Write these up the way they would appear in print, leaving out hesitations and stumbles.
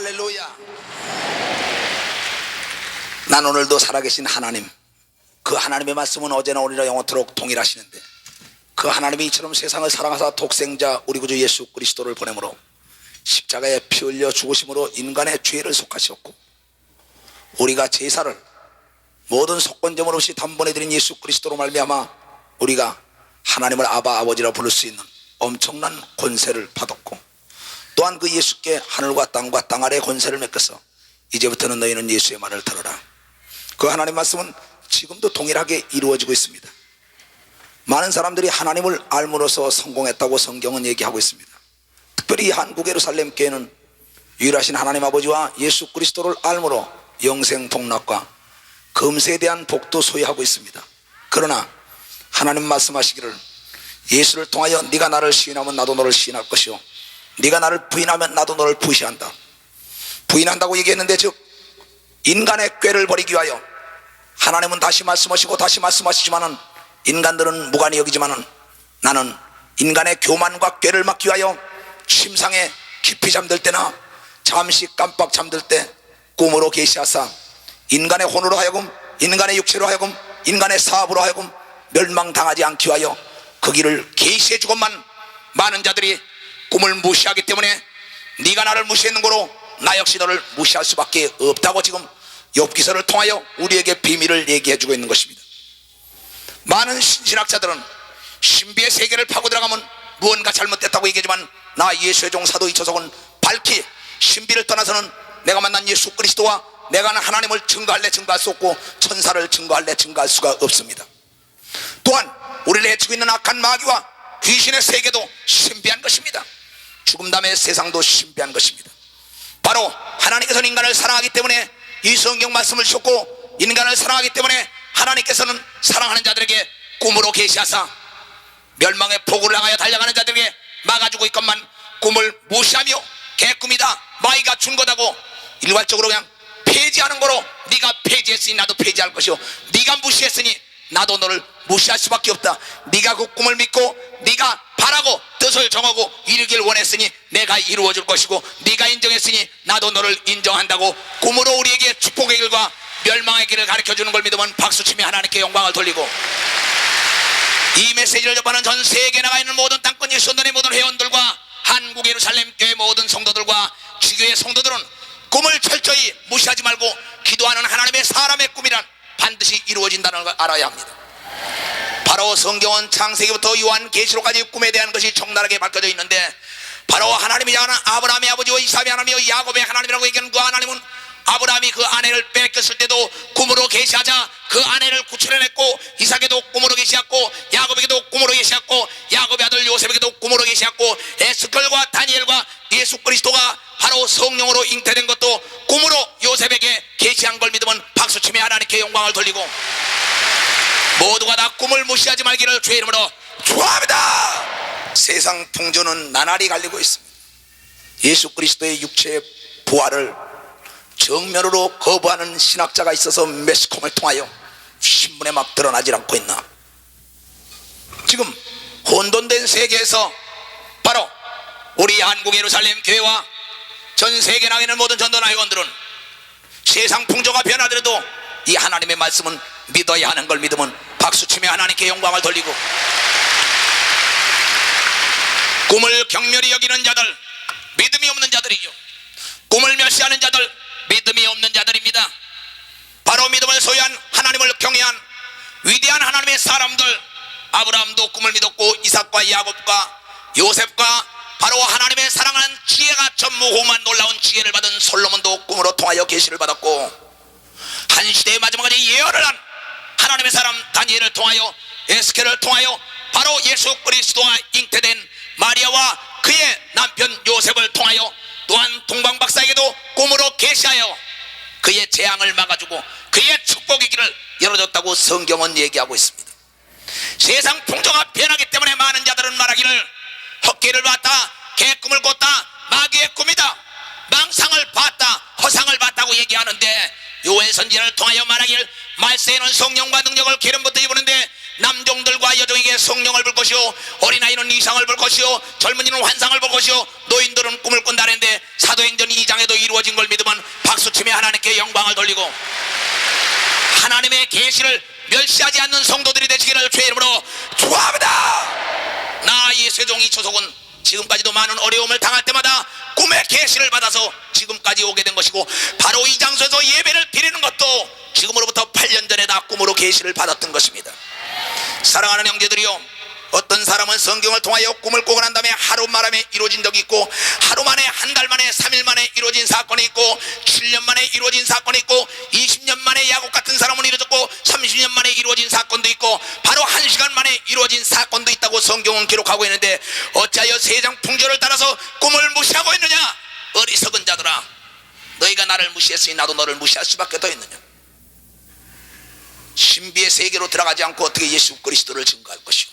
할렐루야. 난 오늘도 살아계신 하나님, 그 하나님의 말씀은 어제나 오늘이나 영원토록 동일하시는데, 그 하나님이 이처럼 세상을 사랑하사 독생자 우리 구주 예수 그리스도를 보내므로 십자가에 피 흘려 죽으심으로 인간의 죄를 속하셨고, 우리가 제사를 모든 속건제물 없이 단번에 드린 예수 그리스도로 말미암아 우리가 하나님을 아바 아버지라 부를 수 있는 엄청난 권세를 받았고, 또한 그 예수께 하늘과 땅 아래의 권세를 맡겨서 이제부터는 너희는 예수의 말을 들어라. 그 하나님 말씀은 지금도 동일하게 이루어지고 있습니다. 많은 사람들이 하나님을 알므로써 성공했다고 성경은 얘기하고 있습니다. 특별히 한국 예루살렘 교회는 유일하신 하나님 아버지와 예수 그리스도를 알므로 영생 복락과 금세에 대한 복도 소유하고 있습니다. 그러나 하나님 말씀하시기를 예수를 통하여 네가 나를 시인하면 나도 너를 시인할 것이요 네가 나를 부인하면 나도 너를 부시한다. 부인한다고 얘기했는데, 즉 인간의 꾀를 버리기 위하여 하나님은 다시 말씀하시고 다시 말씀하시지만은 인간들은 무관히 여기지만은 나는 인간의 교만과 꾀를 막기 위하여 침상에 깊이 잠들 때나 잠시 깜빡 잠들 때 꿈으로 계시하사 인간의 혼으로 하여금, 인간의 육체로 하여금, 인간의 사업으로 하여금 멸망당하지 않기 위하여 그 길을 계시해 주고만 많은 자들이 꿈을 무시하기 때문에 네가 나를 무시했는 거로 나 역시 너를 무시할 수밖에 없다고 지금 욥기서를 통하여 우리에게 비밀을 얘기해 주고 있는 것입니다. 많은 신학자들은 신비의 세계를 파고 들어가면 무언가 잘못됐다고 얘기하지만, 나 예수의 종 사도 이초석은 밝히 신비를 떠나서는 내가 만난 예수 그리스도와 내가 아는 하나님을 증거할래 증거할 수 없고 천사를 증거할래 증거할 수가 없습니다. 또한 우리를 해치고 있는 악한 마귀와 귀신의 세계도 신비한 것입니다. 죽음 다음의 세상도 신비한 것입니다. 바로 하나님께서는 인간을 사랑하기 때문에 이 성경 말씀을 주셨고, 인간을 사랑하기 때문에 하나님께서는 사랑하는 자들에게 꿈으로 계시하사 멸망의 폭우를 향하여 달려가는 자들에게 막아주고 있건만 꿈을 무시하며 개꿈이다, 마귀가 준 거다고 일괄적으로 그냥 폐지하는 거로, 네가 폐지했으니 나도 폐지할 것이요 네가 무시했으니 나도 너를 무시할 수밖에 없다. 네가 그 꿈을 믿고 네가 바라고 뜻을 정하고 이루길 원했으니 내가 이루어줄 것이고, 네가 인정했으니 나도 너를 인정한다고 꿈으로 우리에게 축복의 길과 멸망의 길을 가르쳐주는 걸 믿으면 박수치며 하나님께 영광을 돌리고, 이 메시지를 접하는 전 세계에 나가 있는 모든 땅끝 예수원의 모든 회원들과 한국 예루살렘 교회 모든 성도들과 지교의 성도들은 꿈을 철저히 무시하지 말고 기도하는 하나님의 사람의 꿈이란 반드시 이루어진다는 걸 알아야 합니다. 바로 성경은 창세기부터 요한계시록까지 꿈에 대한 것이 적나라하게 밝혀져 있는데, 바로 하나님이 아브라함의 아버지와 이삭의 하나님이요 야곱의 하나님이라고 얘기하는 그 하나님은 아브라함이 그 아내를 뺏겼을 때도 꿈으로 계시하자 그 아내를 구출해냈고, 이삭에도 꿈으로 계시했고, 야곱에게도 꿈으로 계시했고, 야곱의 아들 요셉에게도 꿈으로 계시했고, 에스겔과 다니엘과 예수 그리스도가 바로 성령으로 잉태된 것도 꿈으로 요셉에게 계시한 걸 믿으면 박수치며 하나님께 영광을 돌리고, 모두가 다 꿈을 무시하지 말기를 주의 이름으로 축원합니다. 세상 풍조는 나날이 갈리고 있습니다. 예수 그리스도의 육체의 부활을 정면으로 거부하는 신학자가 있어서 매스컴을 통하여 신문에 막 드러나질 않고 있나. 지금 혼돈된 세계에서 바로 우리 한국 예루살렘 교회와 전 세계에 나가 있는 모든 전도나 회원들은 세상 풍조가 변하더라도 이 하나님의 말씀은 믿어야 하는 걸 믿으면 박수치며 하나님께 영광을 돌리고, 꿈을 경멸히 여기는 자들, 믿음이 없는 자들이요, 꿈을 멸시하는 자들, 믿음이 없는 자들입니다. 바로 믿음을 소유한 하나님을 경외한 위대한 하나님의 사람들, 아브라함도 꿈을 믿었고, 이삭과 야곱과 요셉과 바로 하나님의 사랑하는 지혜가 전무후무한 놀라운 지혜를 받은 솔로몬도 꿈으로 통하여 계시를 받았고, 한 시대의 마지막까지 예언을 한 하나님의 사람 다니엘을 통하여, 에스겔을 통하여 바로 예수 그리스도가 잉태된 마리아와 그의 남편 요셉을 통하여 또한 동방박사에게도 꿈으로 계시하여 그의 재앙을 막아주고 그의 축복의 길을 열어줬다고 성경은 얘기하고 있습니다. 세상 풍조가 변하기 때문에 많은 자들은 말하기를 헛개를 봤다, 개꿈을 꿨다, 마귀의 꿈이다, 망상을 봤다, 허상을 봤다고 얘기하는데, 요엘 선지자를 통하여 말하기를 말세에는 성령과 능력을 기름부터 입으는데 남종들과 여종에게 성령을 볼 것이요 어린아이는 이상을 볼 것이요 젊은이는 환상을 볼 것이요 노인들은 꿈을 꾼다는데 사도행전 2장에도 이루어진 걸 믿으면 박수치며 하나님께 영광을 돌리고 하나님의 계시를 멸시하지 않는 성도들이 되시기를 주의 이름으로 축원합니다. 나 예수의 종 이초석은 지금까지도 많은 어려움을 당할 때마다 꿈의 계시를 받아서 지금까지 오게 된 것이고 바로 이 장소에서 예배를 드리는 것도 지금으로부터 8년 전에 다 꿈으로 계시를 받았던 것입니다. 사랑하는 형제들이요, 어떤 사람은 성경을 통하여 꿈을 꾸고 난 다음에 하루 만에 이루어진 적이 있고 하루 만에 한 달 만에 3일 만에 이루어진 사건이 있고 7년 만에 이루어진 사건이 있고 20년 만에 야곱 같은 사람은 이루어졌고 30년 만에 이루어진 사건도 있고 바로 1시간 만에 이루어진 사건도 있다고 성경은 기록하고 있는데 어찌하여 세상 풍조를 따라서 꿈을 무시하고 있느냐? 어리석은 자들아, 너희가 나를 무시했으니 나도 너를 무시할 수밖에 더 있느냐? 신비의 세계로 들어가지 않고 어떻게 예수 그리스도를 증거할 것이오?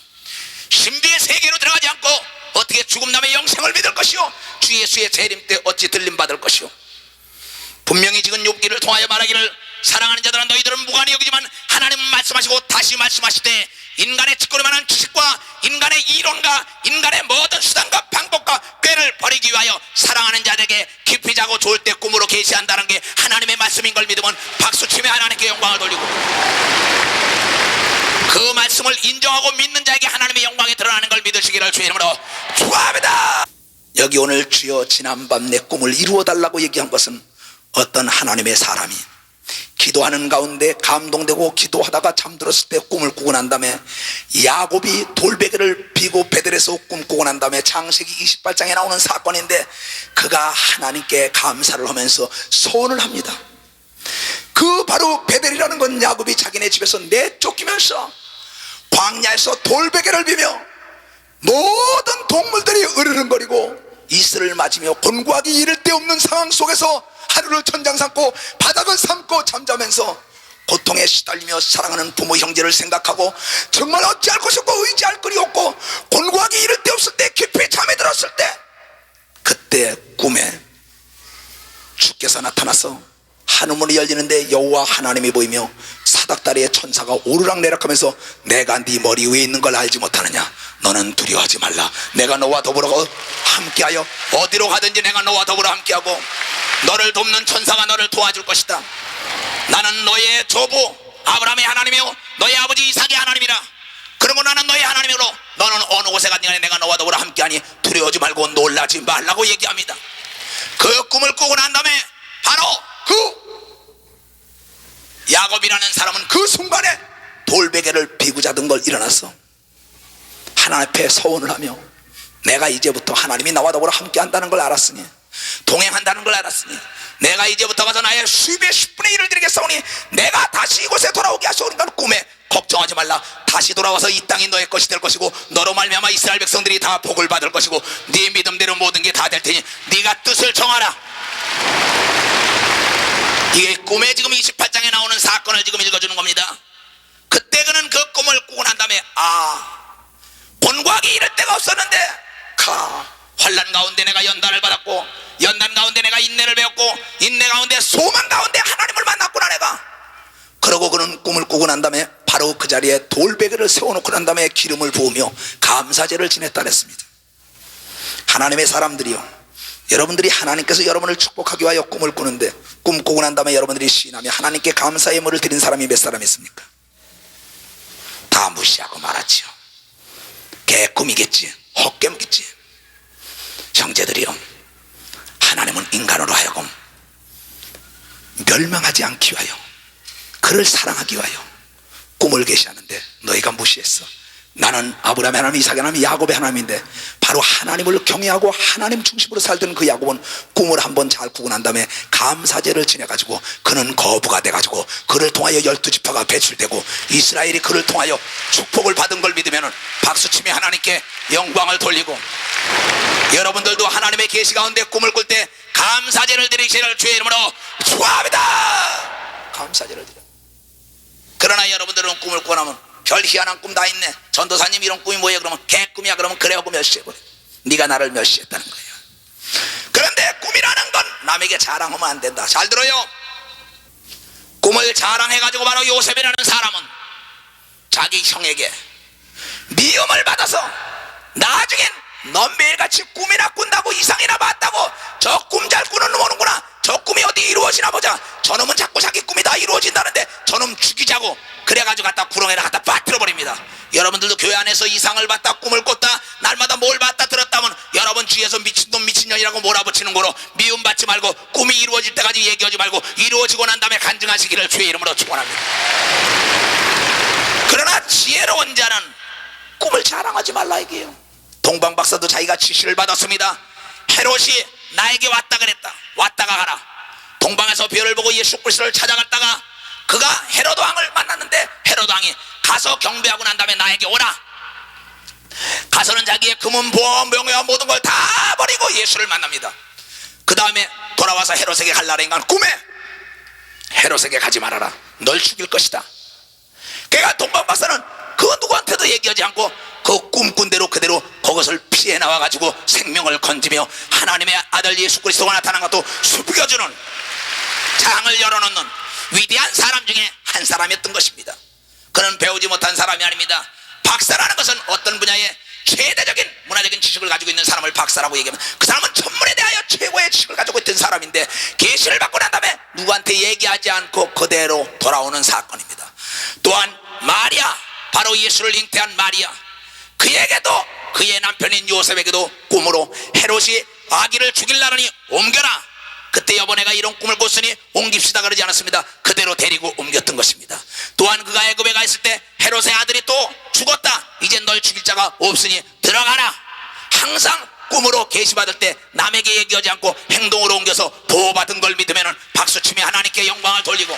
신비의 세계로 들어가지 않고 어떻게 죽음 남의 영생을 믿을 것이오? 주 예수의 재림 때 어찌 들림 받을 것이오? 분명히 지금 욥기를 통하여 말하기를 사랑하는 자들아 너희들은 무관히 여기지만 하나님은 말씀하시고 다시 말씀하실 때 인간의 짓거리만한 지식과 인간의 이론과 인간의 모든 수단과 방법과 꾀를 버리기 위하여 사랑하는 자들에게 깊이 자고 좋을 때 꿈으로 계시한다는 게 하나님의 말씀인 걸 믿으면 박수치며 하나님께 영광을 돌리고 그 말씀을 인정하고 믿는 자에게 하나님의 영광이 드러나는 걸 믿으시기를 주의 이름으로 축원합니다. 여기 오늘 주여 지난밤 내 꿈을 이루어달라고 얘기한 것은 어떤 하나님의 사람이 기도하는 가운데 감동되고 기도하다가 잠들었을 때 꿈을 꾸고 난 다음에 야곱이 돌베개를 비고 베들에서 꿈꾸고 난 다음에 창세기 28장에 나오는 사건인데 그가 하나님께 감사를 하면서 소원을 합니다. 그 바로 베델이라는 건 야곱이 자기네 집에서 내쫓기면서 광야에서 돌베개를 비며 모든 동물들이 으르렁거리고 이슬을 맞으며 곤고하기 이를 데 없는 상황 속에서 하루를 천장 삼고 바닥을 삼고 잠자면서 고통에 시달리며 사랑하는 부모 형제를 생각하고 정말 어찌할 것이 없고 의지할 거리 없고 곤고하기 이를 데 없을 때 깊이 잠에 들었을 때 그때 꿈에 주께서 나타나서 하늘문이 열리는데 여호와 하나님이 보이며 사닥다리에 천사가 오르락내락하면서 내가 네 머리 위에 있는 걸 알지 못하느냐? 너는 두려워하지 말라. 내가 너와 더불어 함께하여 어디로 가든지 내가 너와 더불어 함께하고 너를 돕는 천사가 너를 도와줄 것이다. 나는 너의 조부 아브라함의 하나님이요 너의 아버지 이삭의 하나님이라. 그러므로 나는 너의 하나님으로 너는 어느 곳에 가든지 간에 내가 너와 더불어 함께하니 두려워하지 말고 놀라지 말라고 얘기합니다. 그 꿈을 꾸고 난 다음에 바로 그 야곱이라는 사람은 그 순간에 돌베개를 비고 자던 걸 일어났어. 하나님 앞에 서원을 하며 내가 이제부터 하나님이 나와 더불어 함께 한다는 걸 알았으니 동행한다는 걸 알았으니 내가 이제부터 가서 나의 수입의 10분의 1을 드리겠사오니 내가 다시 이곳에 돌아오게 하시오니까 꿈에 걱정하지 말라. 다시 돌아와서 이 땅이 너의 것이 될 것이고 너로 말미암아 이스라엘 백성들이 다 복을 받을 것이고 네 믿음대로 모든 게 다 될 테니 네가 뜻을 정하라. 이게 꿈에 지금 28장에 나오는 사건을 지금 읽어주는 겁니다. 그때 그는 그 꿈을 꾸고 난 다음에 곤고하기 이럴 데가 없었는데 환난 가운데 내가 연단을 받았고 연단 가운데 내가 인내를 배웠고 인내 가운데 소망 가운데 하나님을 만났구나 내가. 그러고 그는 꿈을 꾸고 난 다음에 바로 그 자리에 돌베개를 세워놓고 난 다음에 기름을 부으며 감사제를 지냈다 그랬습니다. 하나님의 사람들이요, 여러분들이 하나님께서 여러분을 축복하기 위하여 꿈을 꾸는데 꿈 꾸고 난 다음에 여러분들이 시인하며 하나님께 감사의 예물을 드린 사람이 몇 사람 있습니까? 다 무시하고 말았지요. 개꿈이겠지, 헛개겠지. 형제들이요, 하나님은 인간으로 하여금 멸망하지 않기 위하여 그를 사랑하기 위하여 꿈을 계시하는데 너희가 무시했어. 나는 아브라함의 하나님, 이삭의 하나님, 야곱의 하나님인데 바로 하나님을 경외하고 하나님 중심으로 살던 그 야곱은 꿈을 한번 잘 꾸고 난 다음에 감사제를 지내가지고 그는 거부가 돼가지고 그를 통하여 12지파가 배출되고 이스라엘이 그를 통하여 축복을 받은 걸 믿으면 박수치며 하나님께 영광을 돌리고 여러분들도 하나님의 계시 가운데 꿈을 꿀 때 감사제를 드리시기를 주의 이름으로 축원합니다. 감사제를 드려. 그러나 여러분들은 꿈을 꾸고 나면 별 희한한 꿈 다 있네. 전도사님 이런 꿈이 뭐예요? 그러면 개꿈이야. 그러면 그래 하고 멸시해버려. 네가 나를 멸시했다는 거예요. 그런데 꿈이라는 건 남에게 자랑하면 안 된다. 잘 들어요. 꿈을 자랑해가지고 바로 요셉이라는 사람은 자기 형에게 미움을 받아서 나중엔 넌 매일같이 꿈이나 꾼다고 이상이나 봤다고 저 꿈 잘 꾸는 놈 오는구나, 저 꿈이 어디 이루어지나 보자, 저놈은 자꾸 자기 꿈이 다 이루어진다는데 저놈 죽이자고 그래가지고 갖다 구렁에다 갖다 빠뜨려 버립니다. 여러분들도 교회 안에서 이상을 봤다, 꿈을 꿨다, 날마다 뭘 봤다 들었다면 여러분 주위에서 미친놈 미친년이라고 몰아붙이는 거로 미움받지 말고 꿈이 이루어질 때까지 얘기하지 말고 이루어지고 난 다음에 간증하시기를 주의 이름으로 축원합니다. 그러나 지혜로운 자는 꿈을 자랑하지 말라 이게요. 동방 박사도 자기가 지시를 받았습니다. 헤롯이 나에게 왔다 그랬다, 왔다가 가라. 동방에서 별을 보고 예수 그리스도를 찾아갔다가 그가 헤롯 왕을 만났는데 헤롯 왕이 가서 경배하고 난 다음에 나에게 오라. 가서는 자기의 금은 보화 명예와 모든 걸 다 버리고 예수를 만납니다. 그 다음에 돌아와서 헤롯에게 갈라라. 인간 꿈에 헤롯에게 가지 말아라, 널 죽일 것이다. 그러니까 동방 박사는 그 누구한테도 얘기하지 않고 그 꿈꾼 대로 그대로 그것을 피해 나와가지고 생명을 건지며 하나님의 아들 예수 그리스도가 나타난 것도 숨겨주는, 장을 열어놓는 위대한 사람 중에 한 사람이었던 것입니다. 그는 배우지 못한 사람이 아닙니다. 박사라는 것은 어떤 분야에 최대적인 문화적인 지식을 가지고 있는 사람을 박사라고 얘기하면 그 사람은 천문에 대하여 최고의 지식을 가지고 있던 사람인데 계시를 받고 난 다음에 누구한테 얘기하지 않고 그대로 돌아오는 사건입니다. 또한 마리아, 바로 예수를 잉태한 마리아, 그에게도 그의 남편인 요셉에게도 꿈으로 헤롯이 아기를 죽이려니 옮겨라. 그때 여보 내가 이런 꿈을 꿨으니 옮깁시다 그러지 않았습니다. 그대로 데리고 옮겼던 것입니다. 또한 그가 애굽에 가 있을 때 헤롯의 아들이 또 죽었다, 이제 널 죽일 자가 없으니 들어가라. 항상 꿈으로 계시받을 때 남에게 얘기하지 않고 행동으로 옮겨서 보호받은 걸 믿으면 박수치며 하나님께 영광을 돌리고,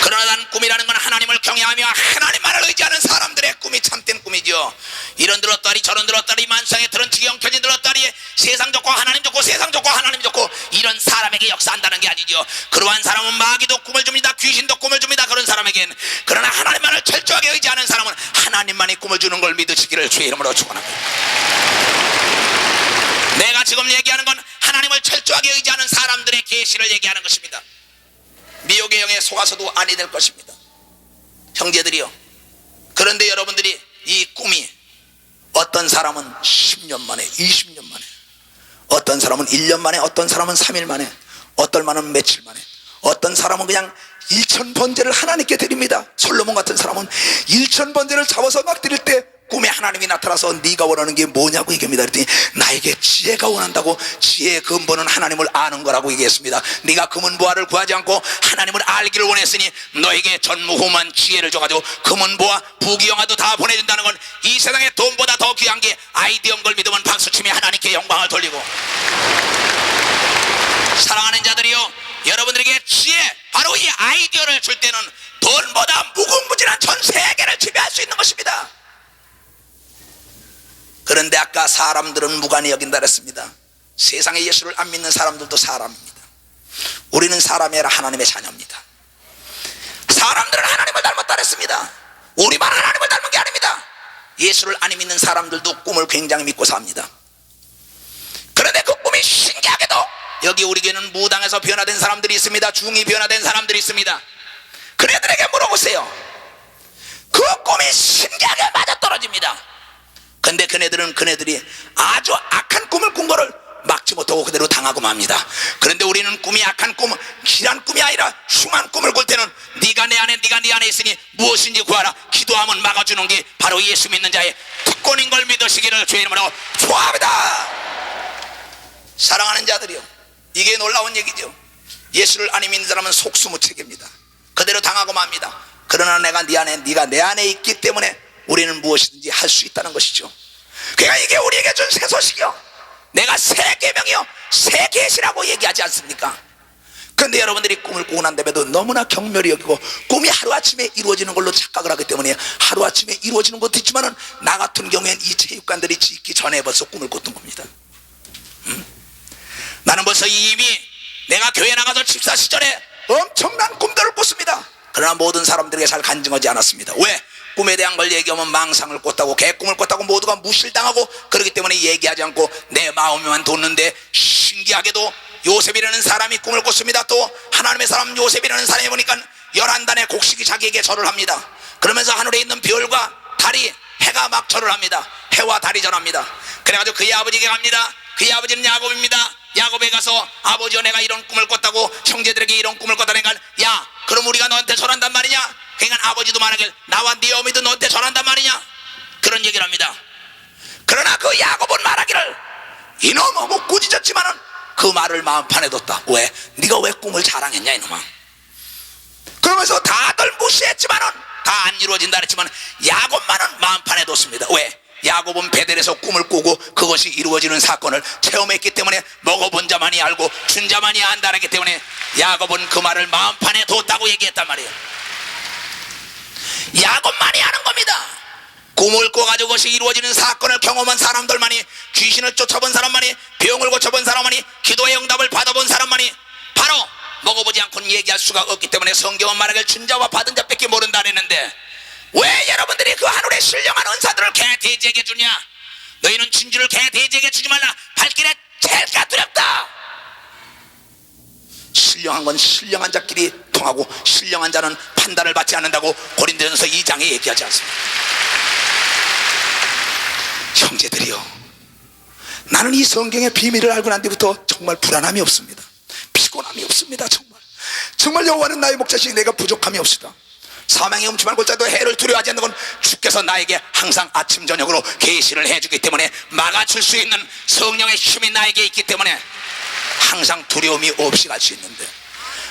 그러나 난 꿈이라는 건 하나님을 경외하며 하나님만을 의지하는 사람들의 꿈이 참된 꿈이죠. 이런 들었다리 저런 들었다리 만상에 들은 지경 켜진 들었다리 세상 좋고 하나님 좋고 세상 좋고 하나님 좋고 이런 사람에게 역사한다는 게 아니죠. 그러한 사람은 마귀도 꿈을 줍니다, 귀신도 꿈을 줍니다, 그런 사람에겐. 그러나 하나님만을 철저하게 의지하는 사람은 하나님만이 꿈을 주는 걸 믿으시기를 주의 이름으로 축원합니다. 내가 지금 얘기하는 건 하나님을 철저하게 의지하는 사람들의 계시를 얘기하는 것입니다. 미혹의 영에 속아서도 아니 될 것입니다. 형제들이요, 그런데 여러분들이 이 꿈이 어떤 사람은 10년 만에 20년 만에, 어떤 사람은 1년 만에, 어떤 사람은 3일 만에, 어떤 사람은 며칠 만에, 어떤 사람은 그냥 1000번제를 하나님께 드립니다. 솔로몬 같은 사람은 1000번제를 잡아서 막 드릴 때 꿈에 하나님이 나타나서 네가 원하는 게 뭐냐고 얘기합니다. 그랬더니 나에게 지혜가 원한다고. 지혜의 근본은 하나님을 아는 거라고 얘기했습니다. 네가 금은보화를 구하지 않고 하나님을 알기를 원했으니 너에게 전무후무한 지혜를 줘가지고 금은보화 부귀영화도 다 보내준다는 건 이 세상에 돈보다 더 귀한 게 아이디어인 걸 믿으면 박수치며 하나님께 영광을 돌리고. 사랑하는 자들이요, 여러분들에게 지혜, 바로 이 아이디어를 줄 때는 돈보다 무궁무진한 전 세계를 지배할 수 있는 것입니다. 그런데 아까 사람들은 무관히 여긴다 그랬습니다. 세상에 예수를 안 믿는 사람들도 사람입니다. 우리는 사람이 아니라 하나님의 자녀입니다. 사람들은 하나님을 닮았다 그랬습니다. 우리만 하나님을 닮은 게 아닙니다. 예수를 안 믿는 사람들도 꿈을 굉장히 믿고 삽니다. 그런데 그 꿈이 신기하게도 여기 우리 교회는 무당에서 변화된 사람들이 있습니다. 중이 변화된 사람들이 있습니다. 그네들에게 물어보세요. 그 꿈이 신기하게 맞아떨어집니다. 근데 그네들이 아주 악한 꿈을 꾼 거를 막지 못하고 그대로 당하고 맙니다. 그런데 우리는 꿈이 악한 꿈, 길한 꿈이 아니라 흉한 꿈을 꿀 때는 네가 내 안에, 네가 네 안에 있으니 무엇인지 구하라. 기도하면 막아주는 게 바로 예수 믿는 자의 특권인 걸 믿으시기를 주의 이름으로 축원합니다. 사랑하는 자들이요, 이게 놀라운 얘기죠. 예수를 안 믿는 사람은 속수무책입니다. 그대로 당하고 맙니다. 그러나 내가 네 안에, 네가 내 안에 있기 때문에 우리는 무엇이든지 할 수 있다는 것이죠. 그러니까 이게 우리에게 준 새 소식이요, 내가 새 계명이요, 새 계시라고 얘기하지 않습니까? 그런데 여러분들이 꿈을 꾸고 난 다음에도 너무나 경멸히 여기고 꿈이 하루아침에 이루어지는 걸로 착각을 하기 때문에 하루아침에 이루어지는 것도 있지만은 나 같은 경우엔 이 체육관들이 짓기 전에 벌써 꿈을 꿨던 겁니다. 나는 벌써 이미 내가 교회 나가서 집사 시절에 엄청난 꿈들을 꿨습니다. 그러나 모든 사람들에게 잘 간증하지 않았습니다. 왜? 꿈에 대한 걸 얘기하면 망상을 꿨다고, 개꿈을 꿨다고 모두가 무실당하고, 그렇기 때문에 얘기하지 않고 내 마음에만 뒀는데, 신기하게도 요셉이라는 사람이 꿈을 꿨습니다. 또 하나님의 사람 요셉이라는 사람이 보니까 11단의 곡식이 자기에게 절을 합니다. 그러면서 하늘에 있는 별과 달이, 해가 막 절을 합니다. 해와 달이 절합니다. 그래가지고 그의 아버지에게 갑니다. 그의 아버지는 야곱입니다. 야곱에 가서 아버지여 내가 이런 꿈을 꿨다고, 형제들에게 이런 꿈을 꿨다니까, 야 그럼 우리가 너한테 절한단 말이냐? 그러니까 아버지도 말하길 나와 네 어미도 너한테 절한단 말이냐? 그런 얘기를 합니다. 그러나 그 야곱은 말하기를 이놈 너무 꾸짖었지만은 그 말을 마음판에 뒀다. 왜? 네가 왜 꿈을 자랑했냐 이놈아. 그러면서 다들 무시했지만은 다 안 이루어진다 그랬지만 야곱만은 마음판에 뒀습니다. 왜? 야곱은 베델에서 꿈을 꾸고 그것이 이루어지는 사건을 체험했기 때문에 먹어본 자만이 알고 준 자만이 안다라기 때문에 야곱은 그 말을 마음판에 뒀다고 얘기했단 말이에요. 야곱만이 아는 겁니다. 꿈을 꿔가지고 그것이 이루어지는 사건을 경험한 사람들만이, 귀신을 쫓아본 사람만이, 병을 고쳐본 사람만이, 기도의 응답을 받아본 사람만이 바로 먹어보지 않고는 얘기할 수가 없기 때문에 성경은 말하길 준 자와 받은 자밖에 모른다 그랬는데, 왜 여러분들이 그 하늘의 신령한 은사들을 개돼지에게 주냐? 너희는 진주를 개돼지에게 주지 말라. 발길에 찰가 두렵다. 신령한 건 신령한 자끼리 통하고 신령한 자는 판단을 받지 않는다고 고린도전서 2장에 얘기하지 않습니까? 형제들이요, 나는 이 성경의 비밀을 알고 난 뒤부터 정말 불안함이 없습니다. 피곤함이 없습니다. 정말 여호와는 나의 목자시니 내가 부족함이 없습니다. 사망의 음침한 골짜기도 해를 두려워하지 않는 건 주께서 나에게 항상 아침 저녁으로 계시를 해주기 때문에 막아줄 수 있는 성령의 힘이 나에게 있기 때문에 항상 두려움이 없이 갈 수 있는데,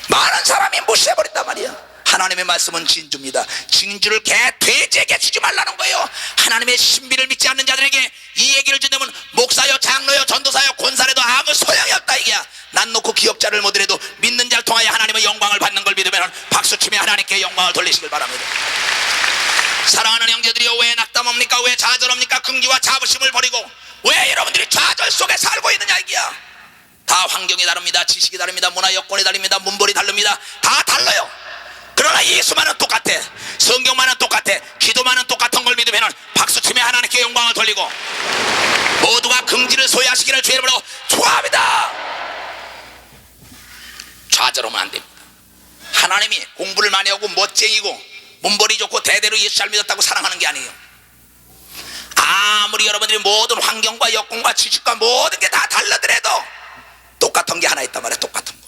많은 사람이 무시해버린단 말이야. 하나님의 말씀은 진주입니다. 진주를 개돼지에게 주지 말라는 거예요. 하나님의 신비를 믿지 않는 자들에게 이 얘기를 준다면 목사여 장로여 전도사여 권사라도 아무 소용이 없다 이게야. 난 놓고 기업자를 못이라도 믿는 자를 통하여 하나님의 영광을 받는 걸 믿으면 박수치며 하나님께 영광을 돌리시길 바랍니다. 사랑하는 형제들이여, 왜 낙담합니까? 왜 좌절합니까? 긍지와 자부심을 버리고 왜 여러분들이 좌절 속에 살고 있느냐 이게야. 다 환경이 다릅니다. 지식이 다릅니다. 문화 여건이 다릅니다. 문벌이 다릅니다. 다 달라요. 그러나 예수만은 똑같아. 성경만은 똑같아. 기도만은 똑같은 걸 믿으면 박수치며 하나님께 영광을 돌리고 모두가 긍지를 소유하시기를 주의 이름으로 축원합니다. 좌절하면 안 됩니다. 하나님이 공부를 많이 하고 멋쟁이고 문벌이 좋고 대대로 예수 잘 믿었다고 사랑하는 게 아니에요. 아무리 여러분들이 모든 환경과 여건과 지식과 모든 게 다 달라더라도 똑같은 게 하나 있단 말이야. 똑같은 거.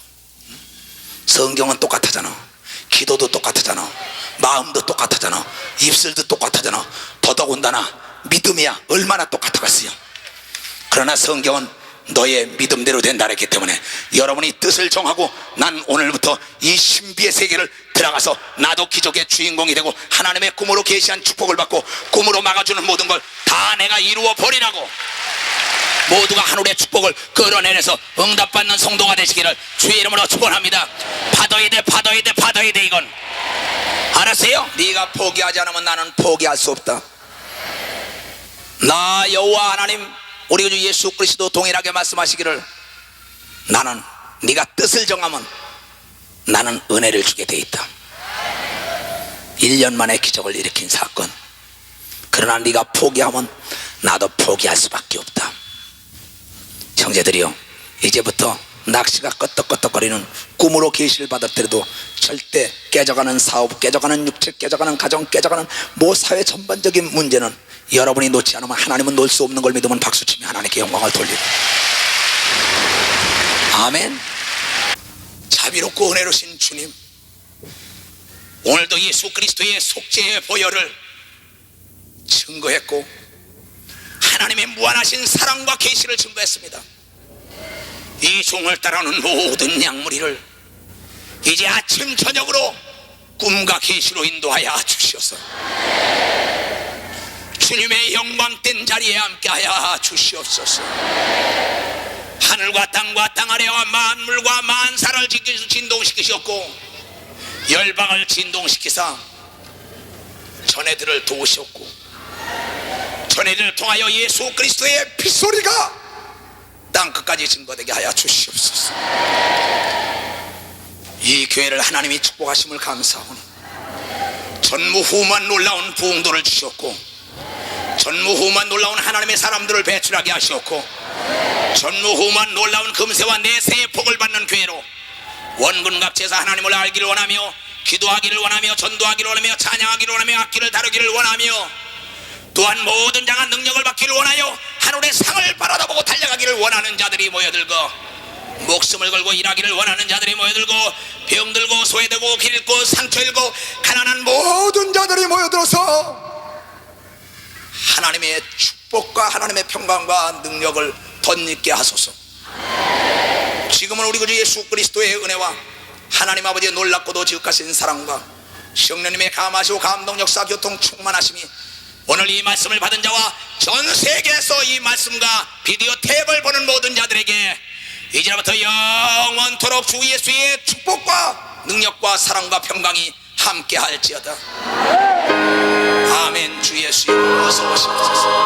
성경은 똑같아잖아. 기도도 똑같았잖아. 마음도 똑같았잖아. 입술도 똑같았잖아. 더더군다나 믿음이야 얼마나 똑같았겠어요. 그러나 성경은 너의 믿음대로 된다 했기 때문에 여러분이 뜻을 정하고 난 오늘부터 이 신비의 세계를 들어가서 나도 기적의 주인공이 되고 하나님의 꿈으로 계시한 축복을 받고 꿈으로 막아주는 모든 걸 다 내가 이루어 버리라고 모두가 하늘의 축복을 끌어내려서 응답받는 성도가 되시기를 주의 이름으로 축원합니다. 받아야 돼, 받아야 돼, 받아야 돼. 이건 알았어요? 네가 포기하지 않으면 나는 포기할 수 없다. 나 여호와 하나님 우리 주 예수 그리스도 동일하게 말씀하시기를 나는 네가 뜻을 정하면 나는 은혜를 주게 돼 있다. 1년 만에 기적을 일으킨 사건. 그러나 네가 포기하면 나도 포기할 수밖에 없다. 형제들이요, 이제부터 낚시가 끄떡끄떡거리는 꿈으로 계시를 받았더라도 절대 깨져가는 사업, 깨져가는 육체, 깨져가는 가정, 깨져가는 사회 전반적인 문제는 여러분이 놓지 않으면 하나님은 놓을 수 없는 걸 믿으면 박수치며 하나님께 영광을 돌리고. 아멘. 자비롭고 은혜로우신 주님, 오늘도 예수 그리스도의 속죄의 보혈을 증거했고 하나님의 무한하신 사랑과 계시를 증거했습니다. 이 종을 따라오는 모든 양무리를 이제 아침 저녁으로 꿈과 계시로 인도하여 주시옵소서. 주님의 영광된 자리에 함께하여 주시옵소서. 하늘과 땅과 땅 아래와 만물과 만사를 진동시키셨고 열방을 진동시키사 전애들을 도우셨고 전애들을 통하여 예수 그리스도의 핏소리가 땅끝까지 증거되게 하여 주시옵소서. 이 교회를 하나님이 축복하심을 감사하오니 전무후무한 놀라운 부흥도를 주셨고 전무후무한 놀라운 하나님의 사람들을 배출하게 하셨고 전무후무한 놀라운 금세와 내세의 복을 받는 교회로 원군갑제에서 하나님을 알기를 원하며 기도하기를 원하며 전도하기를 원하며 찬양하기를 원하며 악기를 다루기를 원하며 또한 모든 장한 능력을 받기를 원하여 하늘의 상을 바라다보고 달려가기를 원하는 자들이 모여들고 목숨을 걸고 일하기를 원하는 자들이 모여들고 병들고 소외되고 길 잃고 상처 잃고 가난한 모든 자들이 모여들어서 하나님의 축복과 하나님의 평강과 능력을 덧입게 하소서. 지금은 우리 구주 예수 그리스도의 은혜와 하나님 아버지의 놀랍고도 지극하신 사랑과 성령님의 감하시고 감동 역사 교통 충만하심이 오늘 이 말씀을 받은 자와 전 세계에서 이 말씀과 비디오 탭을 보는 모든 자들에게 이제부터 영원토록 주 예수의 축복과 능력과 사랑과 평강이 함께 할지어다. 아멘. 주 예수여 어서 오시옵소서.